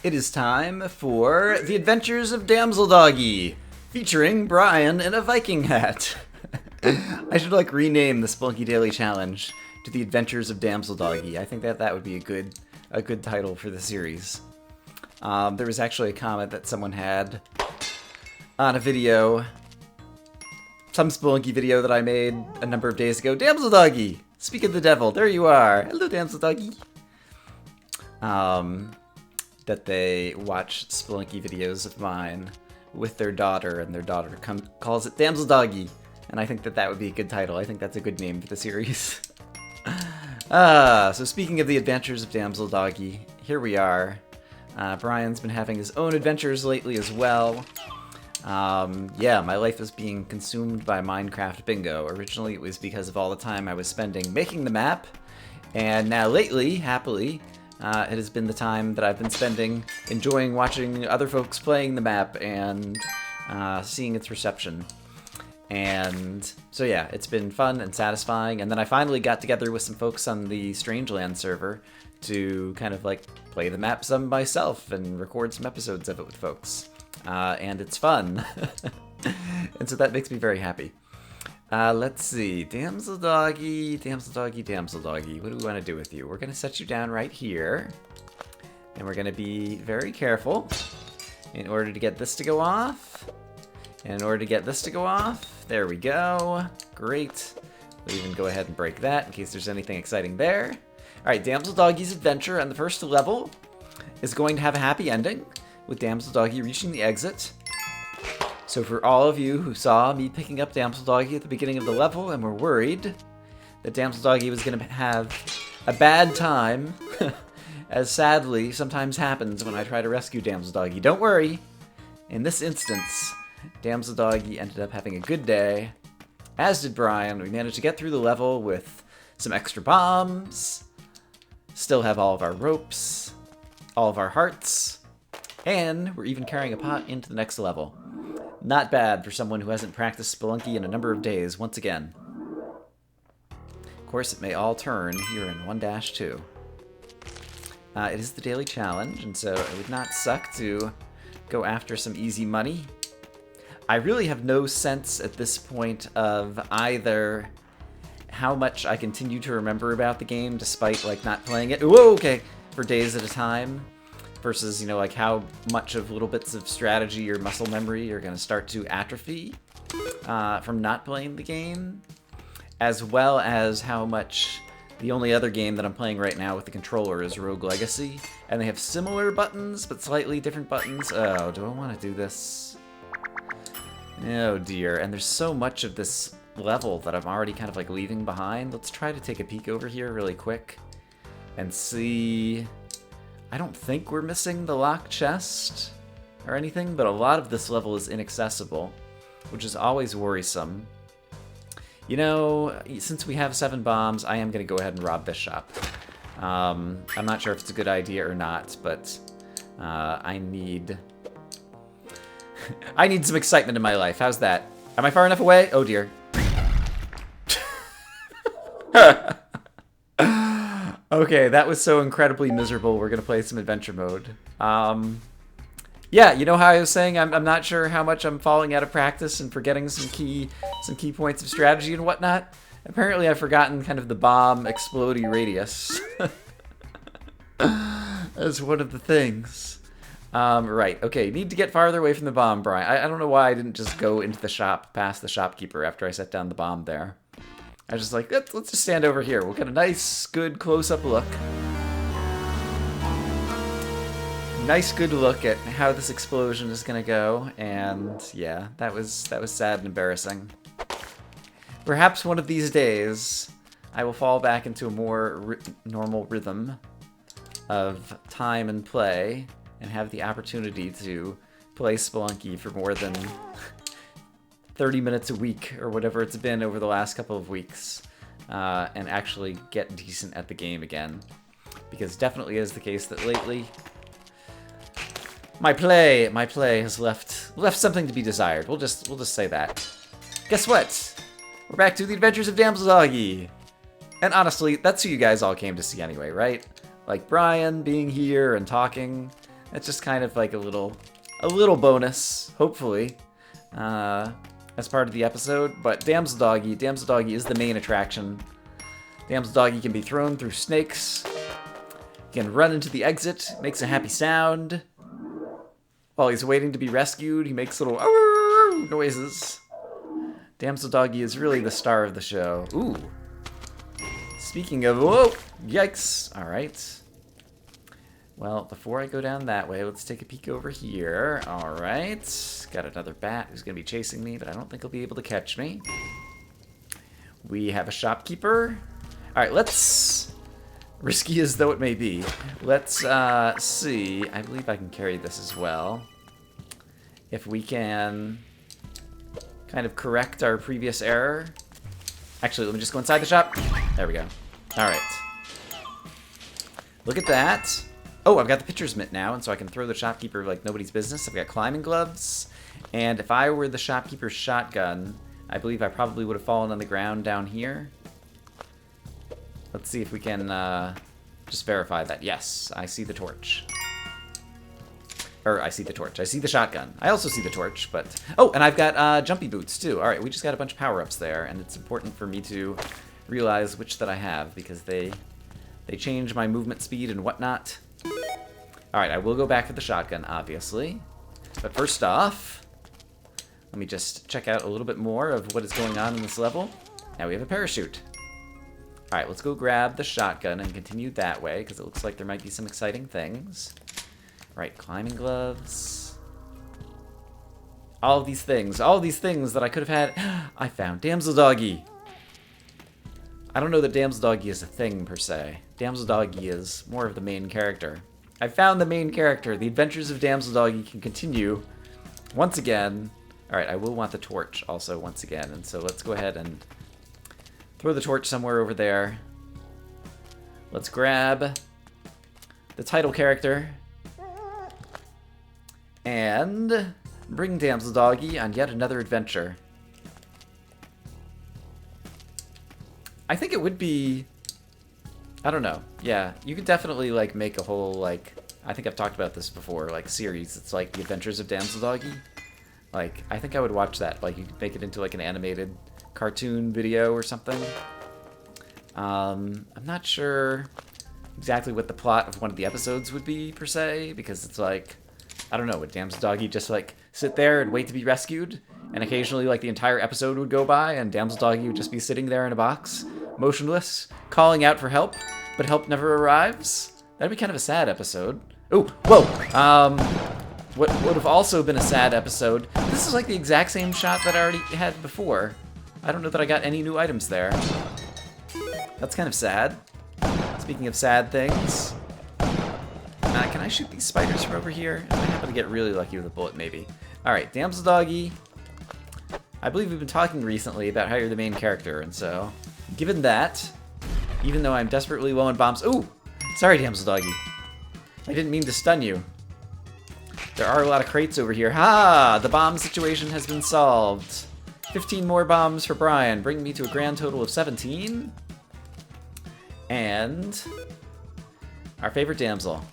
It is time for The Adventures of Damsel Doggie, featuring Brian in a Viking hat. I should rename the Spelunky Daily Challenge to The Adventures of Damsel Doggie. I think that would be a good title for the series. There was actually a comment that someone had on a video, some Spelunky video that I made a number of days ago. Damsel Doggie! Speak of the devil, there you are! Hello, Damsel Doggie! That they watch Spelunky videos of mine with their daughter, and their daughter calls it Damsel Doggie. And I think that would be a good title. I think that's a good name for the series. So speaking of the adventures of Damsel Doggie, here we are. Brian's been having his own adventures lately as well. Yeah, my life is being consumed by Minecraft Bingo. Originally it was because of all the time I was spending making the map, and now lately, happily, it has been the time that I've been spending enjoying watching other folks playing the map and seeing its reception. And so yeah, it's been fun and satisfying. And then I finally got together with some folks on the Strangeland server to kind of play the map some myself and record some episodes of it with folks. And it's fun. And so that makes me very happy. Let's see. Damsel Doggie, Damsel Doggie, Damsel Doggie. What do we want to do with you? We're going to set you down right here. And we're going to be very careful in order to get this to go off. And in order to get this to go off, there we go. Great. We'll even go ahead and break that in case there's anything exciting there. Alright, Damsel Doggie's adventure on the first level is going to have a happy ending, with Damsel Doggie reaching the exit. So for all of you who saw me picking up Damsel Doggie at the beginning of the level and were worried that Damsel Doggie was going to have a bad time, as sadly sometimes happens when I try to rescue Damsel Doggie, don't worry. In this instance, Damsel Doggie ended up having a good day, as did Brian. We managed to get through the level with some extra bombs, still have all of our ropes, all of our hearts, and we're even carrying a pot into the next level. Not bad for someone who hasn't practiced Spelunky in a number of days, once again. Of course, it may all turn here in 1-2. It is the daily challenge, and so it would not suck to go after some easy money. I really have no sense at this point of either how much I continue to remember about the game despite not playing it, whoa, okay, for days at a time, versus, how much of little bits of strategy or muscle memory are going to start to atrophy from not playing the game, as well as how much the only other game that I'm playing right now with the controller is Rogue Legacy, and they have similar buttons, but slightly different buttons. Oh, do I want to do this? Oh dear, and there's so much of this level that I'm already kind of leaving behind. Let's try to take a peek over here really quick and see. I don't think we're missing the locked chest or anything, but a lot of this level is inaccessible, which is always worrisome. Since we have 7 bombs, I am going to go ahead and rob this shop. I'm not sure if it's a good idea or not, but I need some excitement in my life. How's that? Am I far enough away? Oh dear. Okay, that was so incredibly miserable. We're gonna play some adventure mode. Yeah, you know how I was saying I'm not sure how much I'm falling out of practice and forgetting some key points of strategy and whatnot. Apparently, I've forgotten kind of the bomb explodey radius as one of the things. Right. Okay, need to get farther away from the bomb, Brian. I don't know why I didn't just go into the shop past the shopkeeper after I set down the bomb there. I was just let's just stand over here. We'll get a nice, good close-up look. Nice, good look at how this explosion is gonna go. And yeah, that was sad and embarrassing. Perhaps one of these days, I will fall back into a more normal rhythm of time and play, and have the opportunity to play Spelunky for more than 30 minutes a week, or whatever it's been over the last couple of weeks, and actually get decent at the game again. Because definitely is the case that lately, my play has left something to be desired. We'll just say that. Guess what? We're back to the Adventures of Damsel Doggie. And honestly, that's who you guys all came to see anyway, right? Like Brian being here and talking. That's just kind of like a little bonus, hopefully, as part of the episode. But Damsel Doggie is the main attraction. Damsel Doggie can be thrown through snakes. He can run into the exit, makes a happy sound. While he's waiting to be rescued, he makes little noises. Damsel Doggie is really the star of the show. Ooh. Speaking of, whoa, yikes. All right. Well, before I go down that way, let's take a peek over here. All right. Got another bat who's going to be chasing me, but I don't think he'll be able to catch me. We have a shopkeeper. All right, let's, risky as though it may be, let's see. I believe I can carry this as well. If we can kind of correct our previous error. Actually, let me just go inside the shop. There we go. All right. Look at that. Oh, I've got the pitcher's mitt now, and so I can throw the shopkeeper like nobody's business. I've got climbing gloves. And if I were the shopkeeper's shotgun, I believe I probably would have fallen on the ground down here. Let's see if we can just verify that. Yes, I see the torch. Or I see the torch. I see the shotgun. I also see the torch, but... Oh, and I've got jumpy boots, too. All right, we just got a bunch of power-ups there, and it's important for me to realize which that I have, because they change my movement speed and whatnot. All right, I will go back for the shotgun, obviously. But first off, let me just check out a little bit more of what is going on in this level. Now we have a parachute. All right, let's go grab the shotgun and continue that way, because it looks like there might be some exciting things. Right, climbing gloves. All of these things that I could have had. I found Damsel Doggie. I don't know that Damsel Doggie is a thing, per se. Damsel Doggie is more of the main character. I found the main character. The adventures of Damsel Doggie can continue once again. All right, I will want the torch also once again, and so let's go ahead and throw the torch somewhere over there. Let's grab the title character and bring Damsel Doggie on yet another adventure. I think it would be... I don't know. Yeah, you could definitely, like, make a whole, like... I think I've talked about this before, like, series. It's like The Adventures of Damsel Doggie. Like, I think I would watch that. Like, you could make it into, like, an animated cartoon video or something. I'm not sure exactly what the plot of one of the episodes would be, per se, because it's like... I don't know, would Damsel Doggie just, like, sit there and wait to be rescued? And occasionally, like, the entire episode would go by, and Damsel Doggie would just be sitting there in a box, motionless, calling out for help, but help never arrives? That'd be kind of a sad episode. Ooh, whoa! What would have also been a sad episode, this is, like, the exact same shot that I already had before. I don't know that I got any new items there. That's kind of sad. Speaking of sad things... can I shoot these spiders from over here? I might happen to get really lucky with a bullet, maybe. Alright, Damsel Doggie. I believe we've been talking recently about how you're the main character, and so, given that, even though I'm desperately low on bombs... Ooh! Sorry, Damsel Doggie. I didn't mean to stun you. There are a lot of crates over here. Ha! The bomb situation has been solved. 15 more bombs for Brian, bringing me to a grand total of 17. And... our favorite damsel.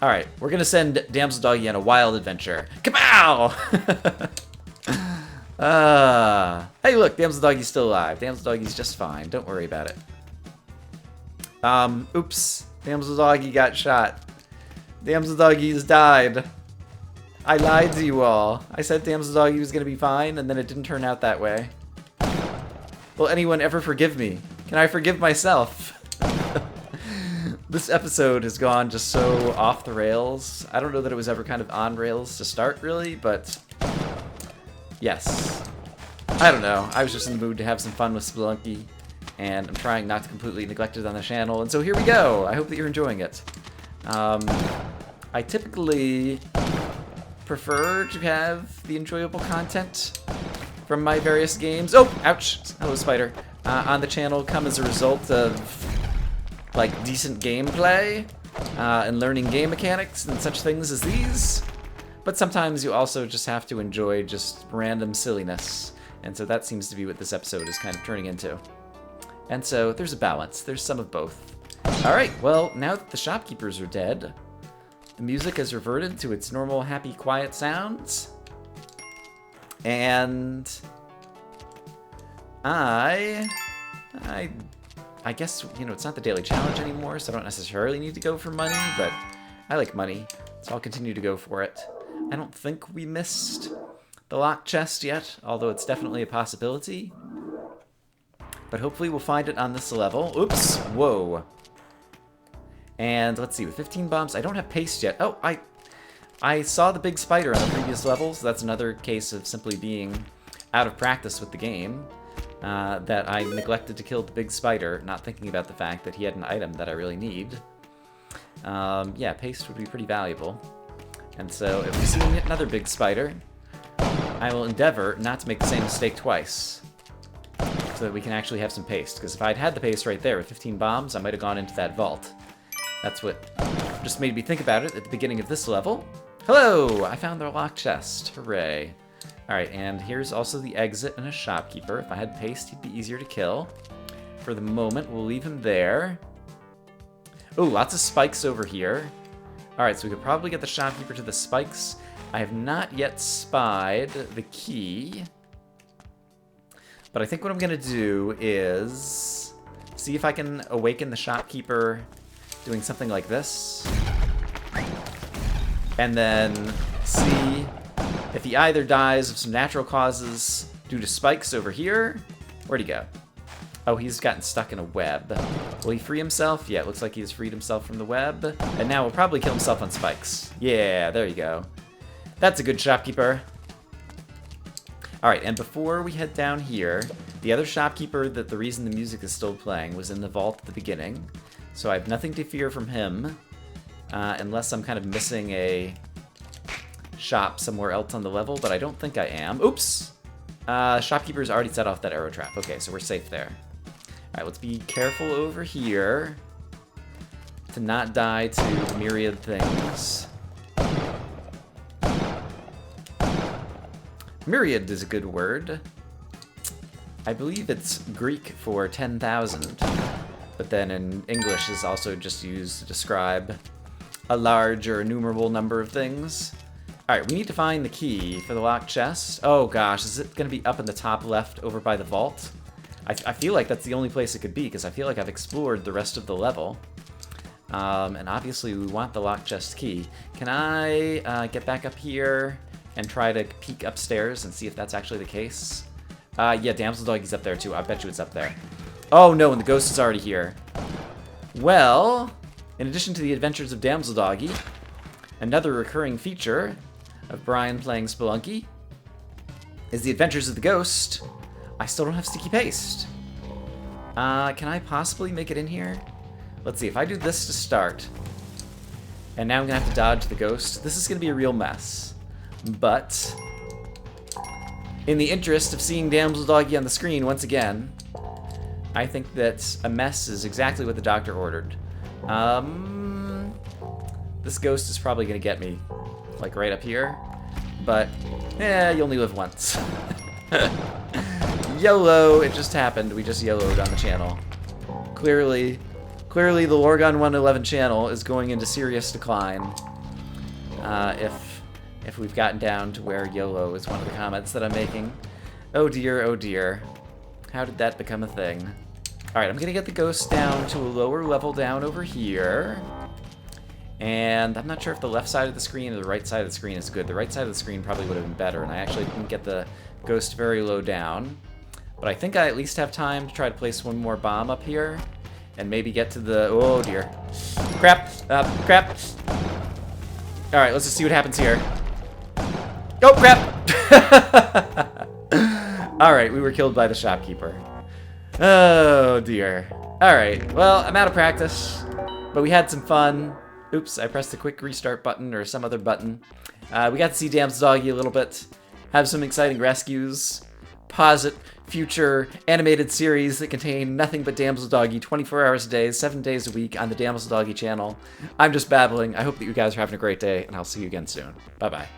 Alright, we're gonna send Damsel Doggie on a wild adventure. Kapow! Hey look, Damsel Doggie's still alive. Damsel Doggie's just fine, don't worry about it. Oops. Damsel Doggie got shot. Damsel Doggie's died. I lied to you all. I said Damsel Doggie was gonna be fine, and then it didn't turn out that way. Will anyone ever forgive me? Can I forgive myself? This episode has gone just so off the rails. I don't know that it was ever kind of on rails to start, really, but... yes. I don't know. I was just in the mood to have some fun with Spelunky, and I'm trying not to completely neglect it on the channel, and so here we go! I hope that you're enjoying it. I typically prefer to have the enjoyable content from my various games... oh! Ouch! Hello, spider. On the channel come as a result of... like, decent gameplay, and learning game mechanics and such things as these. But sometimes you also just have to enjoy just random silliness. And so that seems to be what this episode is kind of turning into. And so there's a balance. There's some of both. Alright, well, now that the shopkeepers are dead, The music has reverted to its normal, happy, quiet sounds. And I guess, you know, it's not the daily challenge anymore, so I don't necessarily need to go for money, but I like money, so I'll continue to go for it. I don't think we missed the locked chest yet, although it's definitely a possibility. But hopefully we'll find it on this level. Oops, whoa. And let's see, with 15 bombs, I don't have paste yet. Oh, I saw the big spider on the previous level, so that's another case of simply being out of practice with the game. That I neglected to kill the big spider, not thinking about the fact that he had an item that I really need. Yeah, paste would be pretty valuable. And so if we see another big spider, I will endeavor not to make the same mistake twice, so that we can actually have some paste. Because if I'd had the paste right there with 15 bombs, I might have gone into that vault. That's what just made me think about it at the beginning of this level. Hello! I found the locked chest. Hooray. Alright, and here's also the exit and a shopkeeper. If I had paste, he'd be easier to kill. For the moment, we'll leave him there. Oh, lots of spikes over here. Alright, so we could probably get the shopkeeper to the spikes. I have not yet spied the key. But I think what I'm going to do is see if I can awaken the shopkeeper doing something like this. And then see if he either dies of some natural causes due to spikes over here. Where'd he go? Oh, he's gotten stuck in a web. Will he free himself? Yeah, it looks like he has freed himself from the web. And now he'll probably kill himself on spikes. Yeah, there you go. That's a good shopkeeper. Alright, and before we head down here, the other shopkeeper that the reason the music is still playing was in the vault at the beginning. So I have nothing to fear from him, unless I'm kind of missing a shop somewhere else on the level, but I don't think I am. Oops! Shopkeeper's already set off that arrow trap. Okay, so we're safe there. Alright, let's be careful over here to not die to myriad things. Myriad is a good word. I believe it's Greek for 10,000, but then in English is also just used to describe a large or innumerable number of things. Alright, we need to find the key for the locked chest. Oh gosh, is it going to be up in the top left over by the vault? I feel like that's the only place it could be, because I feel like I've explored the rest of the level. And obviously we want the locked chest key. Can I get back up here and try to peek upstairs and see if that's actually the case? Yeah, Damsel Doggie's up there too. I bet you it's up there. Oh no, and the ghost is already here. Well, in addition to the adventures of Damsel Doggie, another recurring feature of Brian playing Spelunky is the adventures of the ghost. I still don't have sticky paste. Can I possibly make it in here? Let's see, if I do this to start, and now I'm gonna have to dodge the ghost, this is gonna be a real mess. But in the interest of seeing Damsel Doggie on the screen once again, I think that a mess is exactly what the doctor ordered. This ghost is probably gonna get me, like right up here, but you only live once. YOLO, it just happened. We just YOLO'd on the channel. Clearly the Lorgon 111 channel is going into serious decline. If we've gotten down to where YOLO is one of the comments that I'm making. Oh dear, oh dear. How did that become a thing? Alright, I'm gonna get the ghost down to a lower level down over here. And I'm not sure if the left side of the screen or the right side of the screen is good. The right side of the screen probably would have been better, and I actually didn't get the ghost very low down. But I think I at least have time to try to place one more bomb up here, and maybe get to the... Oh dear. Crap! Crap! Alright, let's just see what happens here. Oh, crap! Alright, we were killed by the shopkeeper. Oh dear. Alright, well, I'm out of practice, but we had some fun. Oops, I pressed the quick restart button or some other button. We got to see Damsel Doggie a little bit, have some exciting rescues, posit future animated series that contain nothing but Damsel Doggie 24 hours a day, 7 days a week on the Damsel Doggie channel. I'm just babbling. I hope that you guys are having a great day, and I'll see you again soon. Bye-bye.